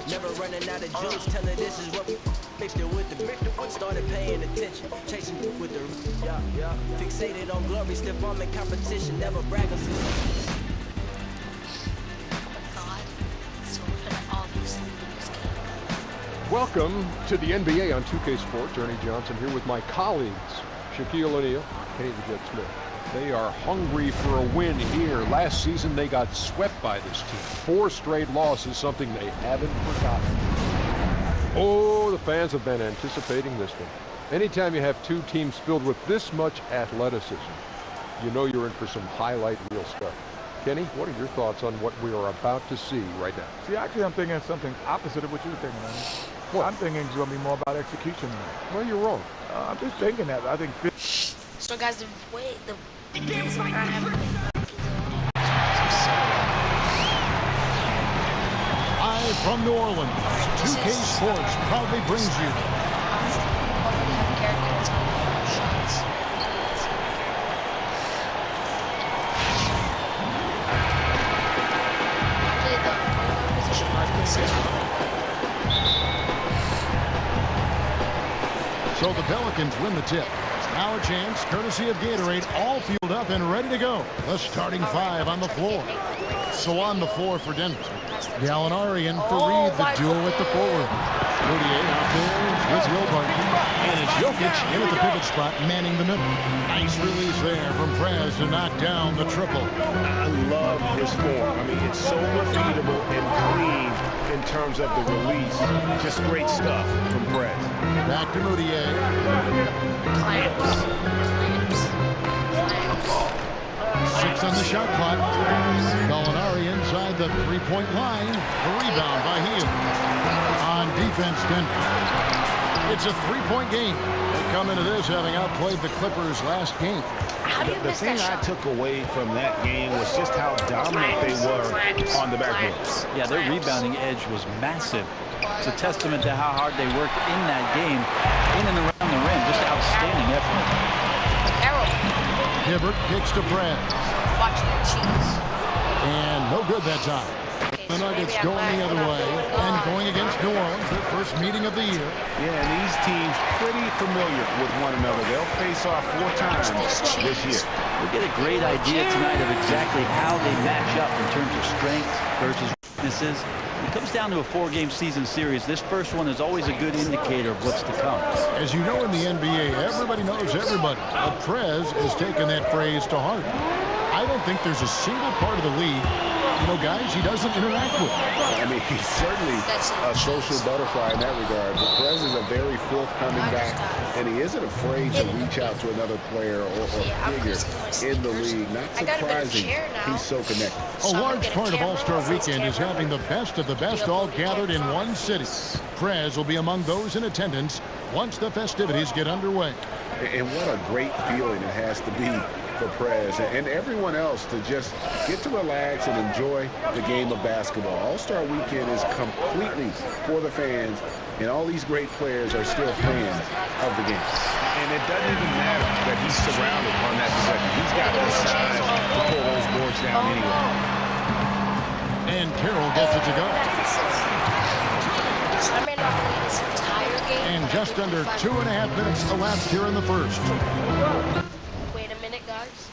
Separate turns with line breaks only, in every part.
Never running out of juice, tell her this is what we fixed it with the brick. Started paying attention, chasing with the fixated on glory, stiff arm in competition, never brag on
Welcome to the NBA on 2K Sports. Ernie Johnson here with my colleagues, Shaquille O'Neal, Kenny the Jet Smith. They are hungry for a win here. Last season, they got swept by this team. 4 straight losses, something they haven't forgotten. Oh, the fans have been anticipating this one. Anytime you have 2 teams filled with this much athleticism, you know you're in for some highlight reel stuff. Kenny, what are your thoughts on what we are about to see right now?
See, actually, I'm thinking something opposite of what you're thinking, man.
What?
I'm thinking it's going to be more about execution tonight.
Well, you're wrong.
I'm just thinking that. I think...
So, guys, the way the...
Live from New Orleans, 2K Sports proudly brings you So the Pelicans win the tip. Now a chance, courtesy of Gatorade, all fueled up and ready to go. The starting 5 on the floor. So on the floor for Denver. Gallinari and Fareed, the duo at the forward. Moutier out there with Wilbur. And it's Jokic in at the pivot spot, manning the middle. Nice release there from Prez to knock down the triple.
I love his form. I mean, it's so repeatable and clean in terms of the release. Just great stuff from Prez.
Back to Moutier.
Clamps.
6 on the shot clock. Gallinari inside the three-point line. The rebound by Hill. On defense, Denver. It's a 3-point game. They come into this having outplayed the Clippers last game.
The thing I took away from that game was just how dominant they were on the backboard.
Yeah, their rebounding edge was massive. It's a testament to how hard they worked in that game, in and around the rim. Just outstanding effort.
Hibbert kicks to Brad.
Watch the cheese.
And no good that time. The Nuggets going the other way and going against New Orleans, their first meeting of the year.
Yeah, and these teams pretty familiar with one another. They'll face off 4 times this year.
We'll get a great idea tonight of exactly how they match up in terms of strengths versus weaknesses. It comes down to a 4-game season series. This first one is always a good indicator of what's to come.
As you know, in the NBA, everybody knows everybody. But Prez has taken that phrase to heart. I don't think there's a single part of the league, you know, guys, he doesn't interact with.
I mean, he's certainly a social butterfly in that regard. But Prez is a very forthcoming guy, and he isn't afraid to reach out to another player or figure in the league. Not surprising, he's so connected.
A large part of All-Star Weekend is having the best of the best all gathered in one city. Prez will be among those in attendance once the festivities get underway.
And what a great feeling it has to be for Prez and everyone else to just get to relax and enjoy the game of basketball. All-Star Weekend is completely for the fans, and all these great players are still fans of the game. And it doesn't even matter that he's surrounded on that possession. He's got the size to pull those boards down anyway.
And Carroll gets it to go. And just under 2.5 minutes elapsed here in the first.
Wait a minute, guys.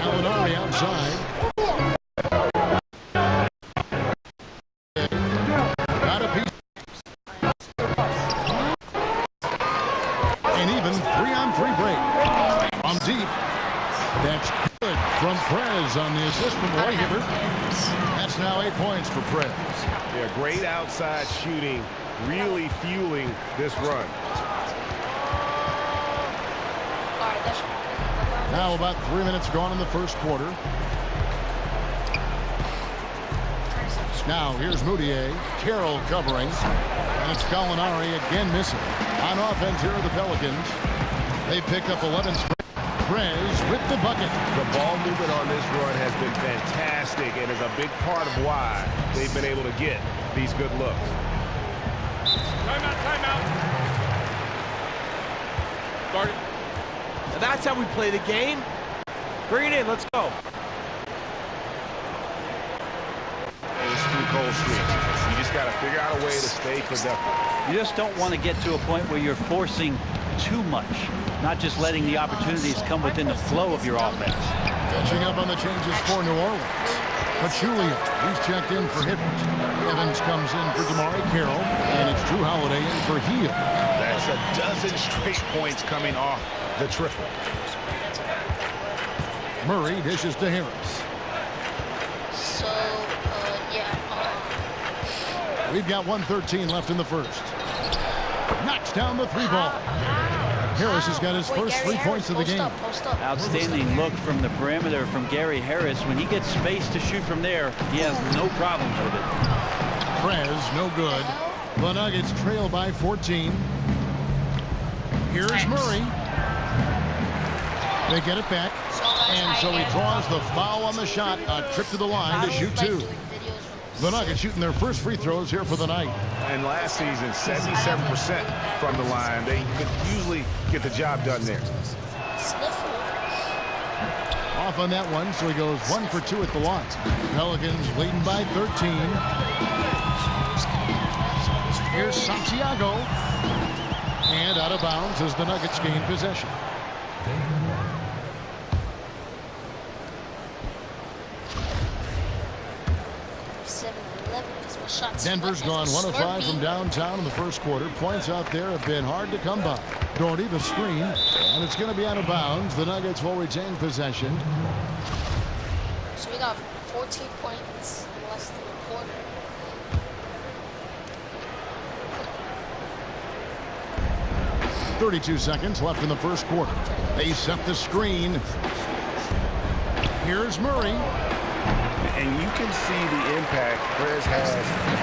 Gallinari outside. Got a piece. And even 3-on-3 break. On deep. That's good from Prez on the assist from Roy Hibbert. That's now 8 points for Prez.
Yeah, great outside shooting, really fueling this run.
Now about 3 minutes gone in the first quarter. Now here's Moutier. Carroll covering. And it's Gallinari again missing. On offense here are the Pelicans. They pick up 11 straight. Prez with the bucket.
The ball movement on this run has been fantastic and is a big part of why they've been able to get these good looks.
Timeout, timeout. Start it. Now that's how we play the game. Bring it in. Let's go.
It's too cold streak. You just got to figure out a way to stay productive.
You just don't want to get to a point where you're forcing too much, not just letting the opportunities come within the flow of your offense.
Catching up on the changes for New Orleans. Pachulia, he's checked in for Hibbert. Evans comes in for Damari Carroll, and it's Drew Holiday in for Heel.
That's a dozen straight points coming off the triple.
Murray dishes to Harris.
So,
We've got 1:13 left in the first. Knocks down the three ball. Harris has got his first 3 points of the game.
Outstanding look from the perimeter from Gary Harris. When he gets space to shoot from there, he has no problems with it.
Prez, no good. The Nuggets trail by 14. Here's Murray. They get it back. And so he draws the foul on the shot. A trip to the line to shoot two. The Nuggets shooting their first free throws here for the night.
And last season, 77% from the line. They could usually get the job done there.
Off on that one, so he goes 1 for 2 at the line. Pelicans leading by 13. Here's Santiago. And out of bounds as the Nuggets gain possession. Denver's gone 1 of 5 from downtown in the first quarter. Points out there have been hard to come by. Doherty, the screen, and it's going to be out of bounds. The Nuggets will retain possession.
So we got 14 points in less than a quarter.
.32 seconds left in the first quarter. They set the screen. Here's Murray.
And you can see the impact Prez has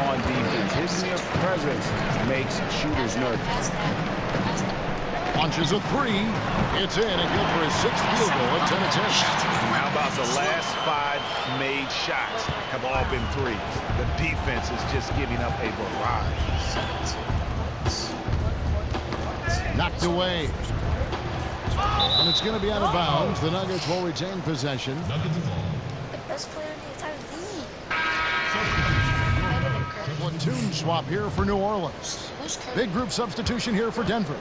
on defense. His mere presence makes shooters nervous.
Launches a three. It's in and good for his 6th field goal at 10 attempts.
How about the last 5 made shots have all been threes? The defense is just giving up a barrage.
Knocked away. And it's going to be out of bounds. The Nuggets will retain possession.
Best player in the entire league.
Platoon swap here for New Orleans. Big group substitution here for Denver.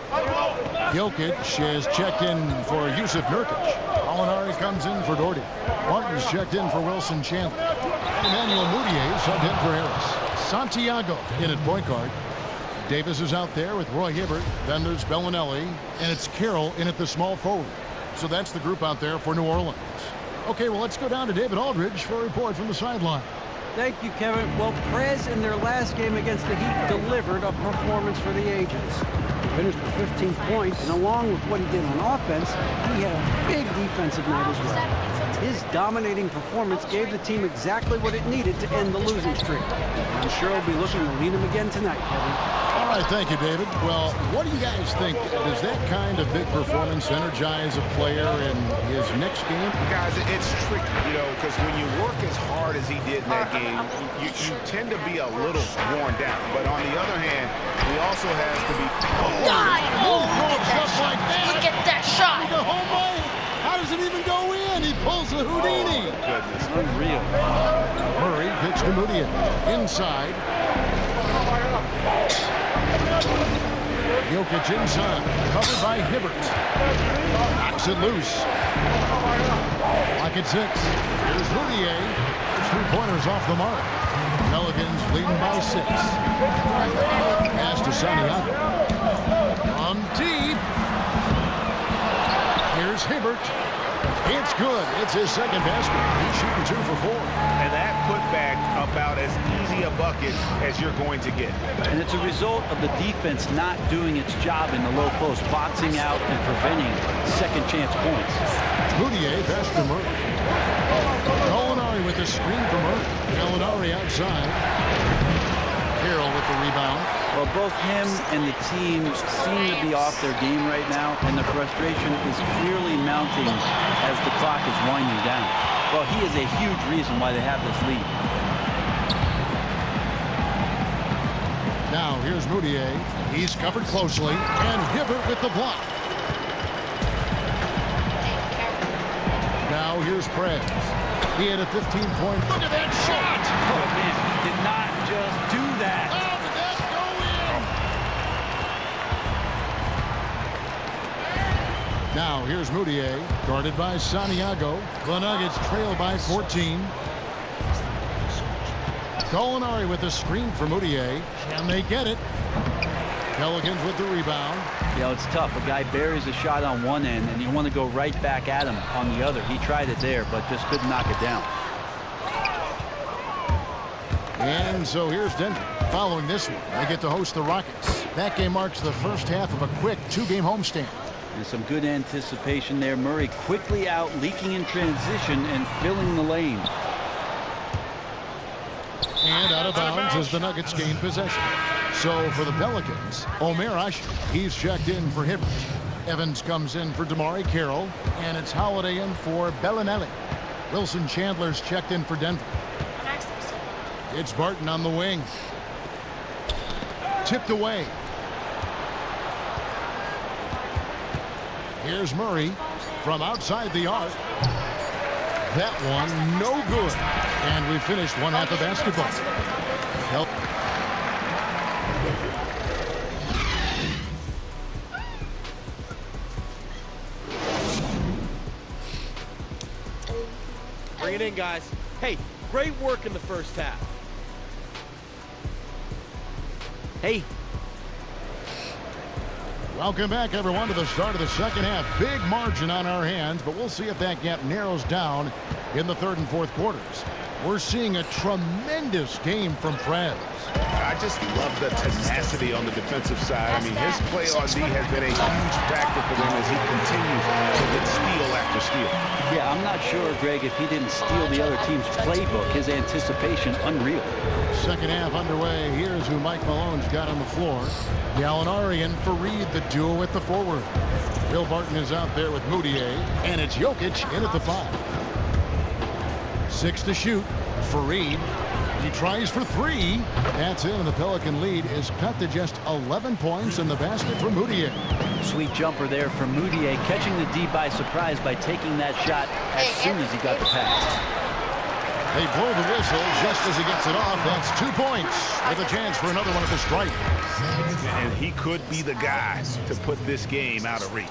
Jokic is checked in for Yusuf Nurkic. Alinari comes in for Doherty. Martin's checked in for Wilson Chandler. Emmanuel Mudiay subbed in for Harris. Santiago in at point guard. Davis is out there with Roy Hibbert. Then there's Bellinelli. And it's Carroll in at the small forward. So that's the group out there for New Orleans. Okay, well, let's go down to David Aldridge for a report from the sideline.
Thank you, Kevin. Well, Prez in their last game against the Heat delivered a performance for the ages. He finished with 15 points, and along with what he did on offense, he had a big defensive night as well. His dominating performance gave the team exactly what it needed to end the losing streak. I'm sure he'll be looking to lead him again tonight, Kevin.
All right, thank you, David. Well, what do you guys think? Does that kind of big performance energize a player in his next game?
Guys, it's tricky, because when you work as hard as he did in that game, you tend to be a little worn down. But on the other hand, he also has to be...
Look at that shot.
How does it even go in? He pulls the Houdini.
Oh, goodness.
Unreal.
Murray pitch to Mudiay. Inside. Jokic inside. Covered by Hibbert. Knocks it loose. Lock at 6. Here's Mudiay. 3-pointers off the mark. Pelicans leading by 6. Pass to Santiago. From deep. Here's Hibbert. It's good. It's his second basket. He's shooting 2 for 4.
And that putback about as easy a bucket as you're going to get.
And it's a result of the defense not doing its job in the low post, boxing out and preventing second chance points.
Mudiay pass to Murray. Alinari with the screen for Murray. Alinari outside. Carroll with the rebound.
Well, both him and the team seem to be off their game right now, and the frustration is clearly mounting as the clock is winding down. Well, he is a huge reason why they have this lead.
Now, here's Mudiay. He's covered closely, and Hibbert with the block. Now Now here's Prez. He had a 15-point. Look at that shot!
Oh, man, he did not just do that.
Oh, did that go in? Now here's Moutier, guarded by Santiago. The Nuggets trail by 14. Gallinari with the screen for Moutier. Can they get it? Pelicans with the rebound.
You know, it's tough. A guy buries a shot on one end, and you want to go right back at him on the other. He tried it there, but just couldn't knock it down.
And so here's Denver. Following this one, they get to host the Rockets. That game marks the first half of a quick two-game homestand.
And some good anticipation there. Murray quickly out, leaking in transition, and filling the lane.
And out of bounds as the Nuggets gain possession. So for the Pelicans, Omer Asher, he's checked in for Hibbert. Evans comes in for Damari Carroll, and it's Holiday in for Bellinelli. Wilson Chandler's checked in for Denver. It's Barton on the wing. Tipped away. Here's Murray from outside the arc. That one no good. And we finished one half of basketball. Help.
Bring it in, guys. Hey, great work in the first half.
Hey.
Welcome back, everyone, to the start of the second half. Big margin on our hands, but we'll see if that gap narrows down in the third and fourth quarters. We're seeing a tremendous game from Prez.
I just love the tenacity on the defensive side. I mean, his play on D has been a huge factor for them as he continues to get steal after steal.
Yeah, I'm not sure, Greg, if he didn't steal the other team's playbook. His anticipation, unreal.
Second half underway. Here's who Mike Malone's got on the floor. Gallinari and Fareed, the duo at the forward. Will Barton is out there with Moutier, and it's Jokic in at the 5. 6 to shoot. Fareed. He tries for 3. That's in, and the Pelican lead is cut to just 11 points in the basket for Moutier.
Sweet jumper there from Moutier, catching the D by surprise by taking that shot as soon as he got the pass.
They blow the whistle just as he gets it off. That's 2 points with a chance for another one at the strike.
And he could be the guy to put this game out of reach.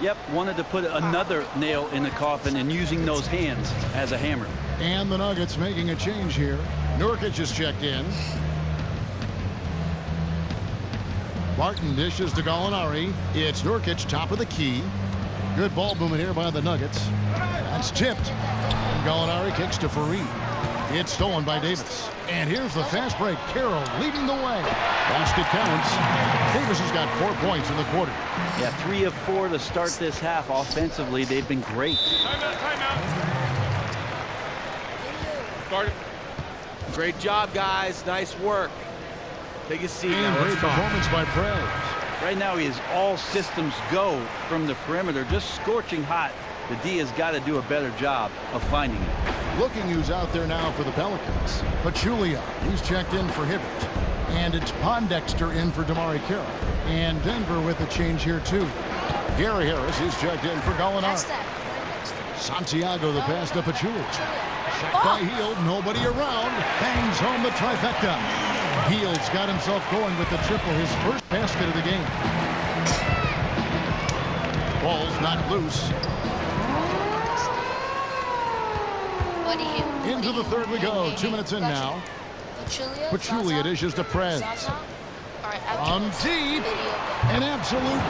Yep, wanted to put another nail in the coffin and using those hands as a hammer.
And the Nuggets making a change here. Nurkic is checked in. Barton dishes to Gallinari. It's Nurkic, top of the key. Good ball movement here by the Nuggets. That's tipped. And Gallinari kicks to Fareed. It's stolen by Davis. And here's the fast break. Carroll leading the way. Basket counts. Davis has got 4 points in the quarter.
Yeah, 3 of 4 to start this half. Offensively, they've been great.
Timeout. Start it. Great job, guys. Nice work. Take a seat.
And great performance by Prez.
Right now, he is all systems go from the perimeter, just scorching hot. The D has got to do a better job of finding it.
Looking who's out there now for the Pelicans. Pachulia, he's checked in for Hibbert. And it's Pondexter in for Damari Carroll. And Denver with a change here, too. Gary Harris is checked in for Gallinari. Santiago the pass to Pachulia. Checked by Hield, nobody around. Bangs home the trifecta. Hield's got himself going with the triple, his first basket of the game. Ball's not loose. Into the third we go. 2 minutes in now. Pachulia dishes to Prez. From deep. An absolute